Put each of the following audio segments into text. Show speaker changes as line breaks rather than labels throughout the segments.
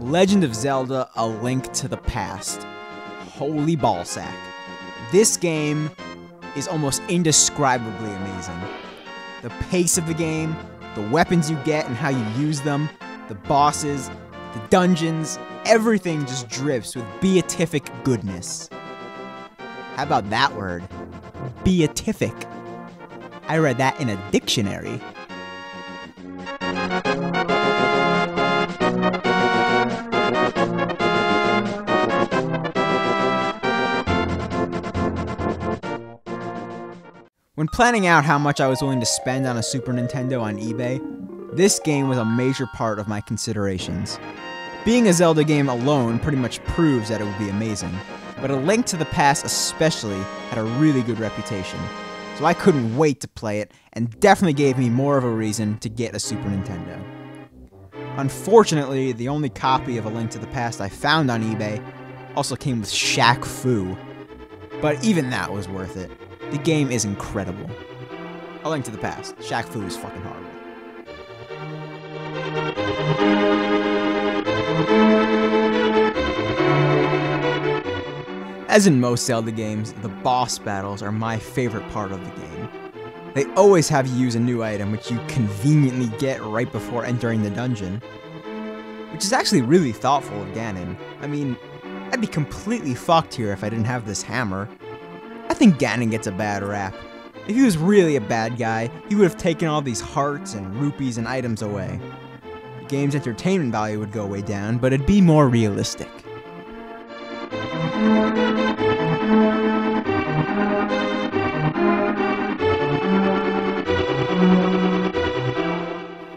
Legend of Zelda: A Link to the Past. Holy ballsack. This game is almost indescribably amazing. The pace of the game, the weapons you get and how you use them, the bosses, the dungeons, everything just drips with beatific goodness. How about that word? Beatific. I read that in a dictionary. When planning out how much I was willing to spend on a Super Nintendo on eBay, this game was a major part of my considerations. Being a Zelda game alone pretty much proves that it would be amazing, but A Link to the Past especially had a really good reputation, so I couldn't wait to play it, and definitely gave me more of a reason to get a Super Nintendo. Unfortunately, the only copy of A Link to the Past I found on eBay also came with Shaq Fu, but even that was worth it. The game is incredible. A Link to the Past. Shaq Fu is fucking horrible. As in most Zelda games, the boss battles are my favorite part of the game. They always have you use a new item which you conveniently get right before entering the dungeon. Which is actually really thoughtful of Ganon. I mean, I'd be completely fucked here if I didn't have this hammer. I think Ganon gets a bad rap. If he was really a bad guy, he would have taken all these hearts and rupees and items away. The game's entertainment value would go way down, but it'd be more realistic.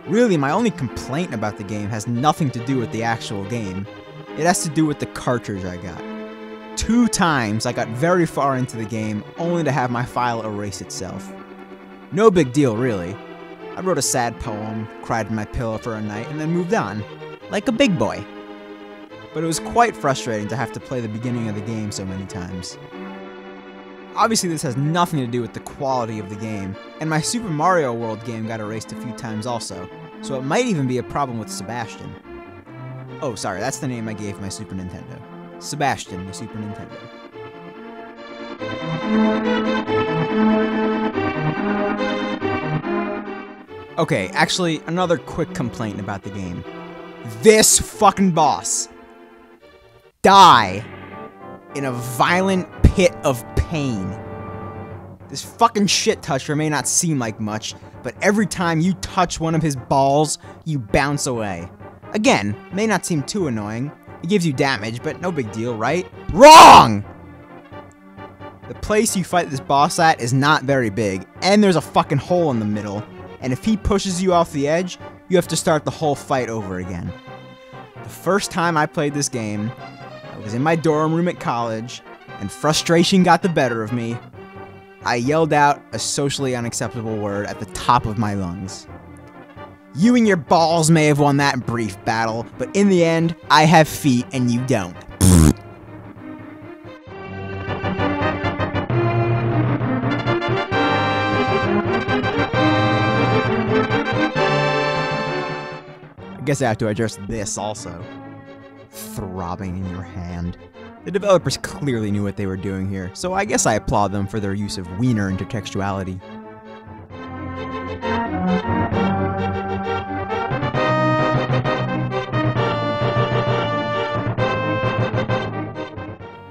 Really, my only complaint about the game has nothing to do with the actual game. It has to do with the cartridge I got. 2 times I got very far into the game, only to have my file erase itself. No big deal, really. I wrote a sad poem, cried in my pillow for a night, and then moved on. Like a big boy. But it was quite frustrating to have to play the beginning of the game so many times. Obviously this has nothing to do with the quality of the game, and my Super Mario World game got erased a few times also, so it might even be a problem with Sebastian. Oh, sorry, that's the name I gave my Super Nintendo. Sebastian, the Super Nintendo. Okay, actually, another quick complaint about the game. This fucking boss. Die in a violent pit of pain. This fucking shit toucher may not seem like much, but every time you touch one of his balls, you bounce away. Again, may not seem too annoying. It gives you damage, but no big deal, right? Wrong! The place you fight this boss at is not very big, and there's a fucking hole in the middle, and if he pushes you off the edge, you have to start the whole fight over again. The first time I played this game, I was in my dorm room at college, and frustration got the better of me. I yelled out a socially unacceptable word at the top of my lungs. You and your balls may have won that brief battle, but in the end, I have feet and you don't. I guess I have to address this also. Throbbing in your hand. The developers clearly knew what they were doing here, so I guess I applaud them for their use of wiener intertextuality.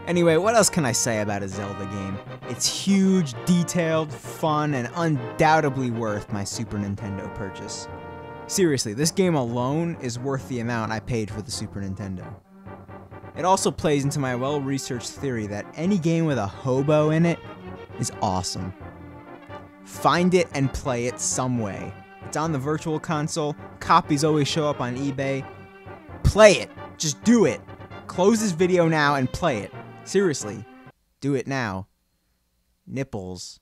Anyway, what else can I say about a Zelda game? It's huge, detailed, fun, and undoubtedly worth my Super Nintendo purchase. Seriously, this game alone is worth the amount I paid for the Super Nintendo. It also plays into my well-researched theory that any game with a hobo in it is awesome. Find it and play it some way. It's on the Virtual Console. Copies always show up on eBay. Play it. Just do it. Close this video now and play it. Seriously. Do it now. Nipples.